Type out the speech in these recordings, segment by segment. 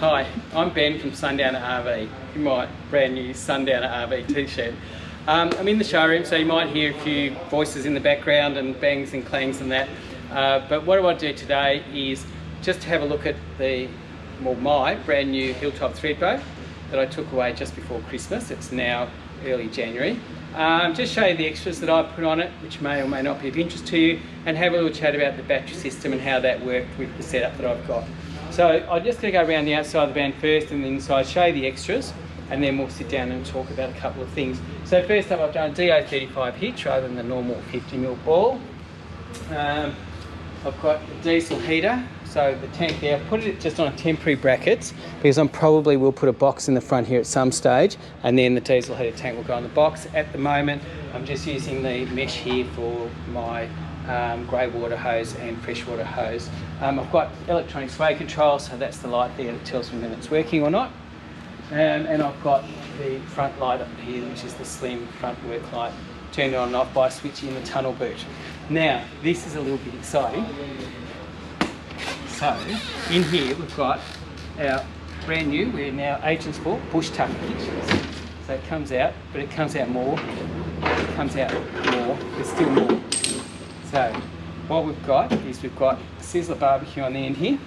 Hi, I'm Ben from Sundowner RV. You might brand new Sundowner RV t-shirt. I'm in the showroom, so you might hear a few voices in the background and bangs and clangs and that. But what I want to do today is just have a look at my brand new Hilltop Threadbow that I took away just before Christmas. It's now early January. Just show you the extras that I put on it, which may or may not be of interest to you, and have a little chat about the battery system and how that worked with the setup that I've got. So I'm just going to go around the outside of the van first and the inside, show you the extras, and then we'll sit down and talk about a couple of things. So first up, I've done a DO35 hitch rather than the normal 50mm ball. I've got a diesel heater, so the tank there, I've put it just on a temporary bracket because I probably will put a box in the front here at some stage, and then the diesel heater tank will go on the box. At the moment, I'm just using the mesh here for my grey water hose and freshwater hose. I've got electronic sway control, so that's the light there that tells me when it's working or not. And I've got the front light up here, which is the slim front work light, turned on and off by switching in the tunnel boot. Now, this is a little bit exciting. So, in here we've got our brand new, we're now Agent Sport Bush Tucker hitch. So it comes out, but it comes out more, it comes out more, there's still more. So what we've got is we've got a Sizzler barbecue on the end here.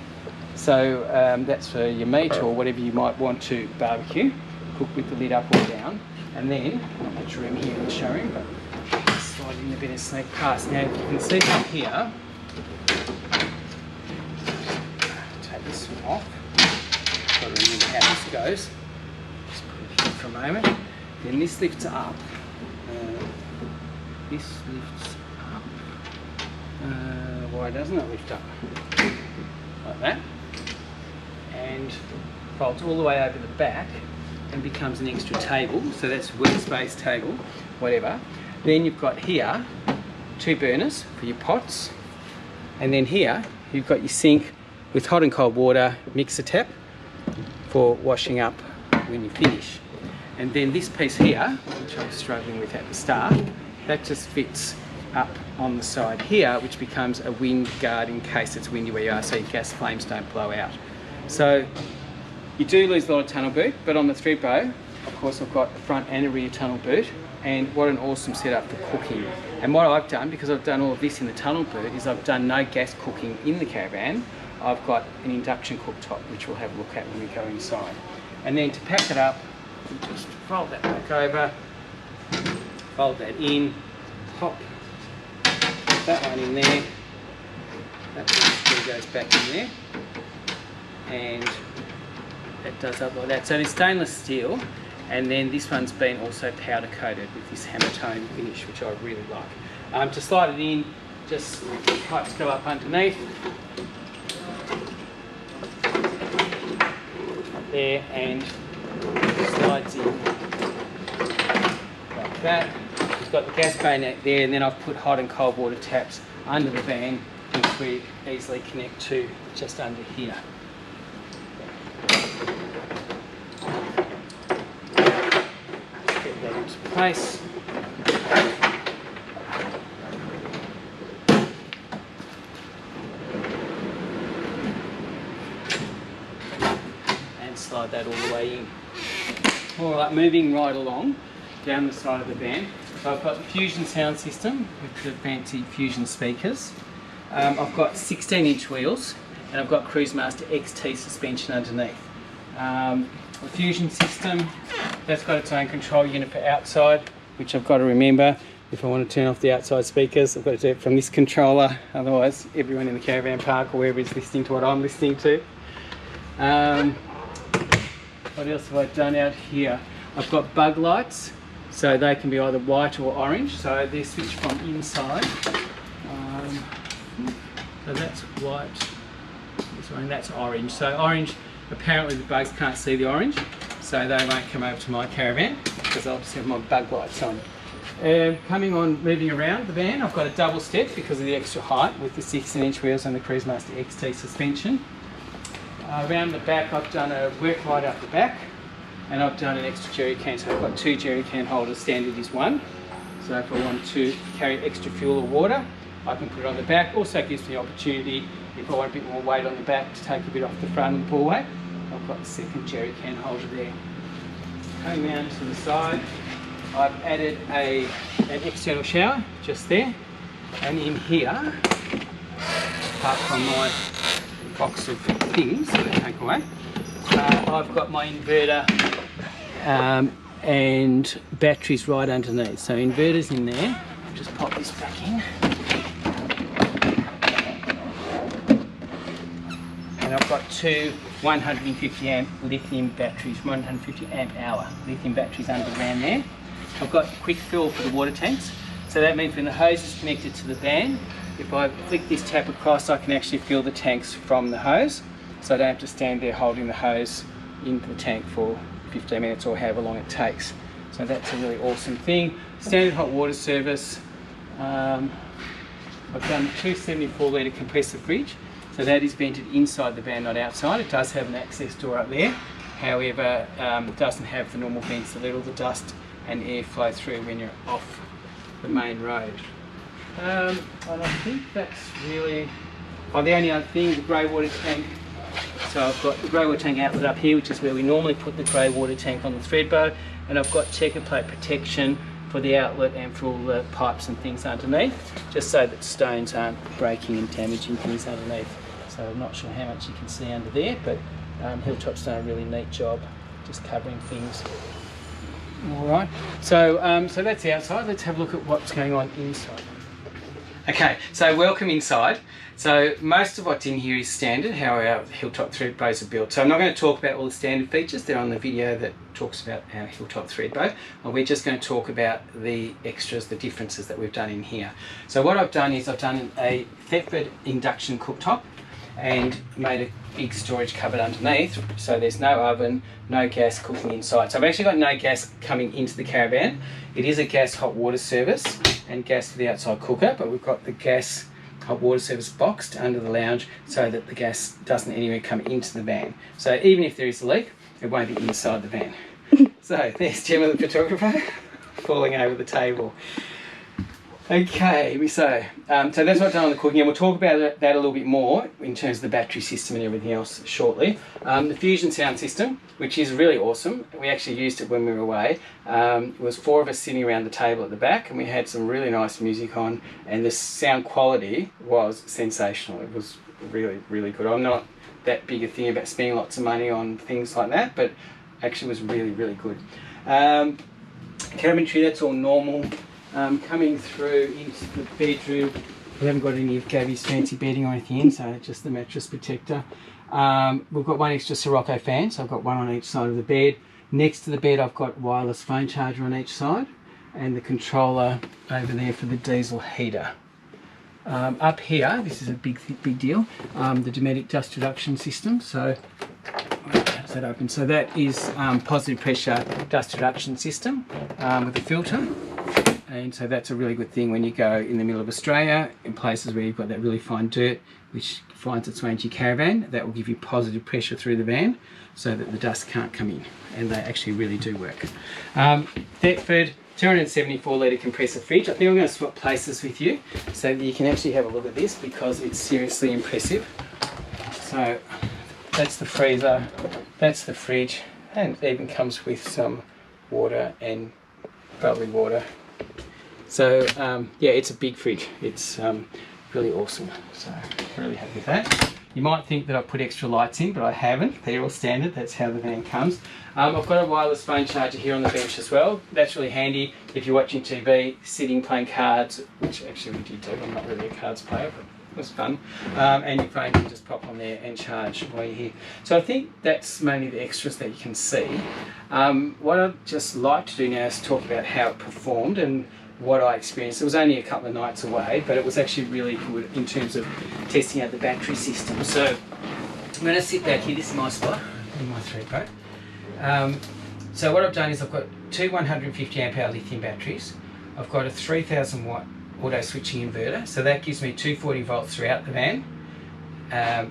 So that's for your meat or whatever you might want to barbecue, cook with the lid up or down. And then, not much room here in the showroom, but slide in a bit of sneak past. Now you can see from here, take this one off, got to remember how this goes. Just put it here for a moment. Then this lifts up, this lifts up. Why doesn't it lift up? Like that. And folds all the way over the back and becomes an extra table. So that's workspace table, whatever. Then you've got here 2 burners for your pots. And then here you've got your sink with hot and cold water mixer tap for washing up when you finish. And then this piece here, which I was struggling with at the start, that just fits up on the side here, which becomes a wind guard in case it's windy where you are, so your gas flames don't blow out. So you do lose a lot of tunnel boot, but on the Threadbow, of course, I've got a front and a rear tunnel boot, and what an awesome setup for cooking. And what I've done, because I've done all of this in the tunnel boot, is I've done no gas cooking in the caravan. I've got an induction cooktop, which we'll have a look at when we go inside. And then to pack it up, just fold that back over, fold that in, pop that one in there, that still goes back in there, and that does up like that. So it's stainless steel, and then this one's been also powder coated with this hammer tone finish, which I really like. To slide it in, just pipes go up underneath, up there, and slides in like that. We've got the gas bayonet there, and then I've put hot and cold water taps under the van, which we easily connect to just under here. Get that into place. And slide that all the way in. Alright, moving right along down the side of the van. So I've got the Fusion sound system with the fancy Fusion speakers. I've got 16-inch wheels, and I've got Cruisemaster XT suspension underneath. The Fusion system, that's got its own control unit for outside, which I've got to remember. If I want to turn off the outside speakers, I've got to do it from this controller. Otherwise, everyone in the caravan park or wherever is listening to what I'm listening to. What else have I done out here? I've got bug lights. So they can be either white or orange, so they're switched from inside. So that's white, and that's orange. So orange, apparently the bugs can't see the orange, so they won't come over to my caravan, because I'll just have my bug lights on. Moving around the van, I've got a double step because of the extra height with the 16-inch wheels and the Cruisemaster XT suspension. Around the back, I've done a work light up the back, and I've done an extra jerry can, so I've got 2 jerry can holders, standard is 1. So if I want to carry extra fuel or water, I can put it on the back. Also gives me the opportunity, if I want a bit more weight on the back, to take a bit off the front of the pullway. I've I've got the second jerry can holder there. Coming down to the side, I've added an external shower just there, and in here, apart from my box of things that I take away, I've got my inverter and batteries right underneath. So inverter's in there. Just pop this back in. And I've got two 150 amp lithium batteries, 150 amp hour lithium batteries underground there. I've got quick fill for the water tanks. So that means when the hose is connected to the van, if I flick this tap across, I can actually fill the tanks from the hose. So I don't have to stand there holding the hose into the tank for 15 minutes or however long it takes. So that's a really awesome thing. Standard hot water service. I've done 274 litre compressor fridge. So that is vented inside the van, not outside. It does have an access door up there. However, it doesn't have the normal vents that let all the dust and air flow through when you're off the main road. And I think that's really... Oh, the only other thing, the grey water tank. So I've got the grey water tank outlet up here, which is where we normally put the grey water tank on the thread bow, and I've got checker plate protection for the outlet and for all the pipes and things underneath, just so that stones aren't breaking and damaging things underneath. So I'm not sure how much you can see under there, but Hilltop's done a really neat job just covering things. All right, so that's the outside. Let's have a look at what's going on inside. Okay, so welcome inside. So most of what's in here is standard, how our Hilltop thread bows are built. So I'm not going to talk about all the standard features. They're on the video that talks about our Hilltop thread bow. We're just going to talk about the extras, the differences that we've done in here. So what I've done is I've done a Thetford induction cooktop and made a big storage cupboard underneath, so there's no oven, no gas cooking inside. So I've actually got no gas coming into the caravan. It is a gas hot water service and gas for the outside cooker, but we've got the gas hot water service boxed under the lounge so that the gas doesn't anywhere come into the van. So even if there is a leak, it won't be inside the van. So there's Gemma the photographer falling over the table. Okay, so that's what I've done on the cooking, and we'll talk about that a little bit more in terms of the battery system and everything else shortly. The Fusion sound system, which is really awesome. We actually used it when we were away. It was 4 of us sitting around the table at the back, and we had some really nice music on, and the sound quality was sensational. It was really, really good. I'm not that big a thing about spending lots of money on things like that, but actually was really, really good. Cabinetry, that's all normal. Coming through into the bedroom, we haven't got any of Gabby's fancy bedding or anything in, so just the mattress protector. We've got one extra Sirocco fan, so I've got one on each side of the bed. Next to the bed I've got wireless phone charger on each side, and the controller over there for the diesel heater. Up here, this is a big deal, the Dometic dust reduction system. So how's that open? So that is positive pressure dust reduction system with a filter. And so that's a really good thing when you go in the middle of Australia, in places where you've got that really fine dirt which finds its way into your caravan. That will give you positive pressure through the van so that the dust can't come in, and they actually really do work. Thetford 274 litre compressor fridge. I think I'm going to swap places with you so that you can actually have a look at this, because it's seriously impressive. So that's the freezer, that's the fridge, and it even comes with some water and bubbly water. So yeah, it's a big fridge. It's really awesome. So really happy with that. You might think that I put extra lights in, but I haven't. They're all standard. That's how the van comes. I've got a wireless phone charger here on the bench as well. That's really handy if you're watching TV, sitting, playing cards, which actually we did do. I'm not really a cards player, but it was fun. And your phone can just pop on there and charge while you're here. So I think that's mainly the extras that you can see. What I'd just like to do now is talk about how it performed and what I experienced. It was only a couple of nights away, but it was actually really good in terms of testing out the battery system. So I'm going to sit back here. This is my spot in my thread boat. So what I've done is I've got two 150 amp hour lithium batteries. I've got a 3000 watt auto switching inverter, so that gives me 240 volts throughout the van,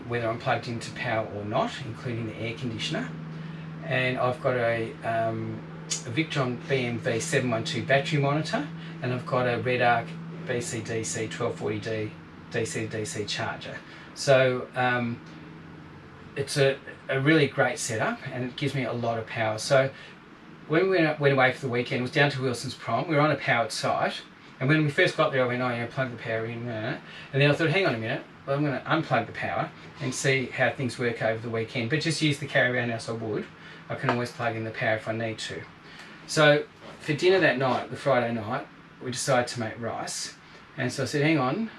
whether I'm plugged into power or not, including the air conditioner. And I've got a Victron BMV 712 battery monitor, and I've got a RedArc BC-DC 1240D DC-DC charger. So it's a really great setup, and it gives me a lot of power. So when we went away for the weekend, it was down to Wilson's Prom. We were on a powered site, and when we first got there, I went, oh yeah, plug the power in there. And then I thought, hang on a minute, well, I'm going to unplug the power and see how things work over the weekend, but just use the caravan as I would. I can always plug in the power if I need to. So for dinner that night, the Friday night, we decided to make rice. And so I said, hang on,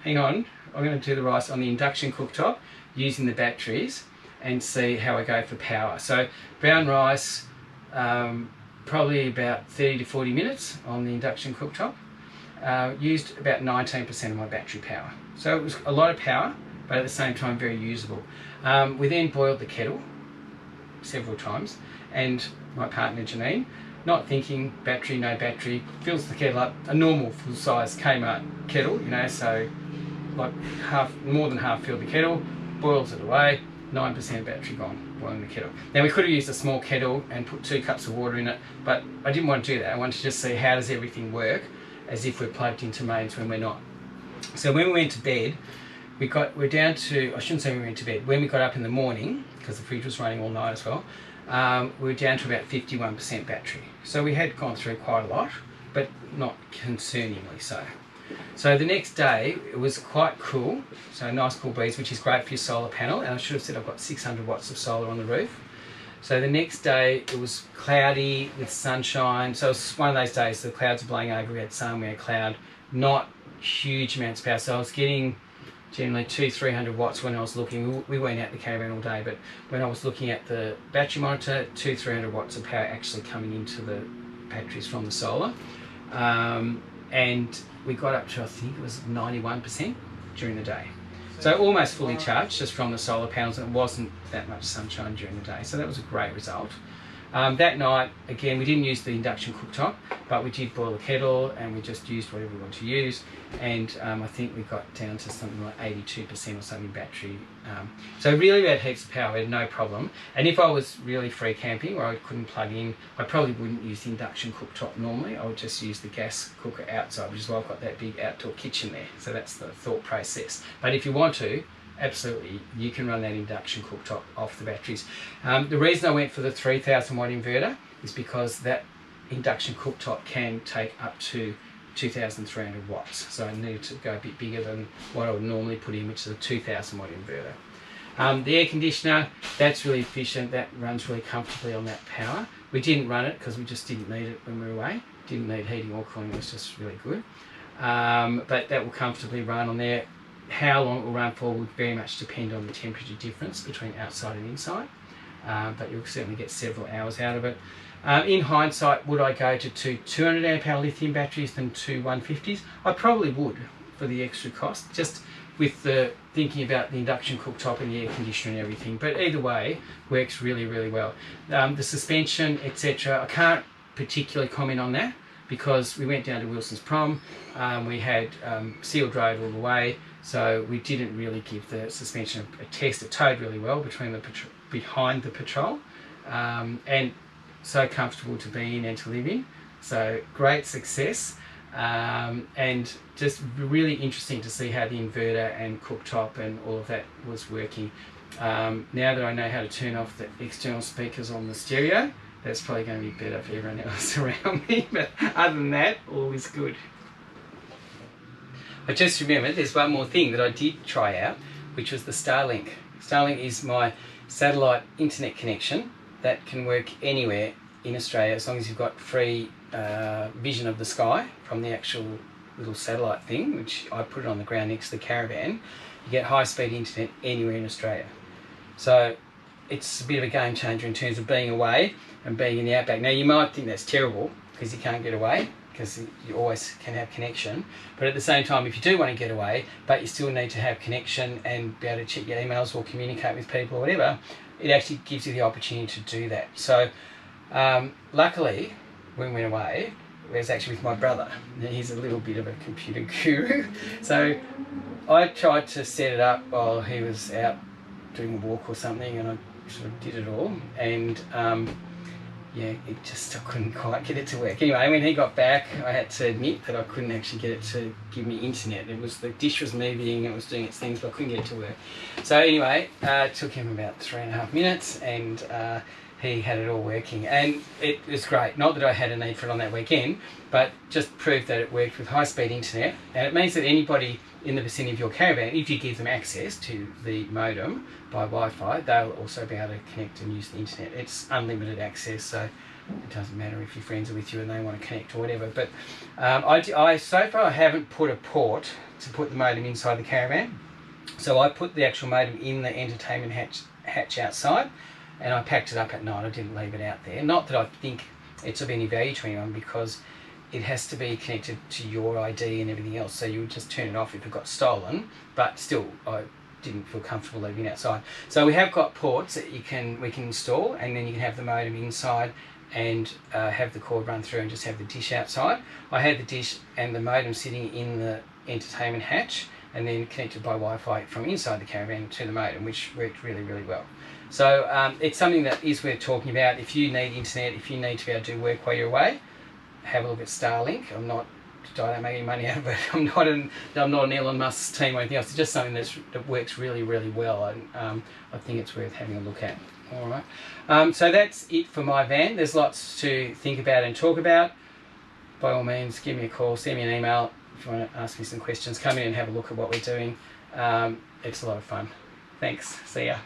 I'm going to do the rice on the induction cooktop using the batteries and see how I go for power. So brown rice, probably about 30 to 40 minutes on the induction cooktop. Used about 19% of my battery power. So it was a lot of power, but at the same time very usable. We then boiled the kettle several times, and my partner Janine, not thinking battery, no battery, fills the kettle up, a normal full-size Kmart kettle, you know, so like more than half filled the kettle, boils it away, 9% battery gone, boiling the kettle. Now we could have used a small kettle and put 2 cups of water in it, but I didn't want to do that. I wanted to just see how does everything work as if we're plugged into mains when we're not. So when we went to bed, we're down to, I shouldn't say we went to bed, when we got up in the morning, because the fridge was running all night as well, we were down to about 51% battery. So we had gone through quite a lot, but not concerningly so. So the next day, it was quite cool, so a nice cool breeze, which is great for your solar panel, and I should have said I've got 600 watts of solar on the roof. So the next day, it was cloudy with sunshine, so it was one of those days, the clouds were blowing over, we had sun, we had cloud, not huge amounts of power, so I was getting generally 200-300 watts when I was looking. We weren't out the caravan all day, but when I was looking at the battery monitor, 200-300 watts of power actually coming into the batteries from the solar. And we got up to, I think it was 91% during the day. So almost fully charged just from the solar panels, and it wasn't that much sunshine during the day. So that was a great result. That night, again, we didn't use the induction cooktop, but we did boil the kettle and we just used whatever we want to use. And I think we got down to something like 82% or something battery. So really we had heaps of power, we had no problem. And if I was really free camping where I couldn't plug in, I probably wouldn't use the induction cooktop normally. I would just use the gas cooker outside, which is why I've got that big outdoor kitchen there. So that's the thought process. But if you want to, absolutely, you can run that induction cooktop off the batteries. The reason I went for the 3000 watt inverter is because that induction cooktop can take up to 2300 watts. So I needed to go a bit bigger than what I would normally put in, which is a 2000 watt inverter. The air conditioner, that's really efficient, that runs really comfortably on that power. We didn't run it because we just didn't need it when we were away. Didn't need heating or cooling, it was just really good. But that will comfortably run on there. How long it will run for would very much depend on the temperature difference between outside and inside, but you'll certainly get several hours out of it. In hindsight, would I go to 200 amp hour lithium batteries than 2 150s? I probably would for the extra cost, just with the thinking about the induction cooktop and the air conditioner and everything. But either way, works really, really well. The suspension, etc., I can't particularly comment on that because we went down to Wilson's Prom, we had sealed road all the way, so we didn't really give the suspension a test. It towed really well behind the patrol, and so comfortable to be in and to live in. So great success, and just really interesting to see how the inverter and cooktop and all of that was working. Now that I know how to turn off the external speakers on the stereo, that's probably going to be better for everyone else around me, but other than that, all is good. I just remembered there's one more thing that I did try out, which was the Starlink. Starlink is my satellite internet connection that can work anywhere in Australia as long as you've got free vision of the sky from the actual little satellite thing, which I put it on the ground next to the caravan. You get high-speed internet anywhere in Australia. So it's a bit of a game changer in terms of being away and being in the outback. Now you might think that's terrible because you can't get away, because you always can have connection, but at the same time, if you do want to get away but you still need to have connection and be able to check your emails or communicate with people or whatever, it actually gives you the opportunity to do that. So luckily when we went away, it was actually with my brother. He's a little bit of a computer guru, so I tried to set it up while he was out doing a walk or something, and I sort of did it all, and yeah, I couldn't quite get it to work. Anyway, when he got back, I had to admit that I couldn't actually get it to give me internet. The dish was moving, it was doing its things, but I couldn't get it to work. So anyway, it took him about 3.5 minutes, and he had it all working, and it was great. Not that I had a need for it on that weekend, but just proved that it worked with high-speed internet, and it means that anybody in the vicinity of your caravan, if you give them access to the modem by Wi-Fi, they'll also be able to connect and use the internet. It's unlimited access, so it doesn't matter if your friends are with you and they want to connect or whatever. But so far I haven't put a port to put the modem inside the caravan. So I put the actual modem in the entertainment hatch outside, and I packed it up at night. I didn't leave it out there. Not that I think it's of any value to anyone, because it has to be connected to your ID and everything else, so you would just turn it off if it got stolen, but still I didn't feel comfortable leaving it outside. So we have got ports that we can install, and then you can have the modem inside and have the cord run through and just have the dish outside. I had the dish and the modem sitting in the entertainment hatch, and then connected by Wi-Fi from inside the caravan to the modem, which worked really, really well. So it's something that is worth talking about. If you need internet, if you need to be able to do work while you're away, have a look at Starlink. I don't make any money out of it. I'm not an Elon Musk team or anything else. It's just something that works really, really well, and I think it's worth having a look at. All right. So that's it for my van. There's lots to think about and talk about. By all means, give me a call, send me an email if you want to ask me some questions. Come in and have a look at what we're doing. It's a lot of fun. Thanks. See ya.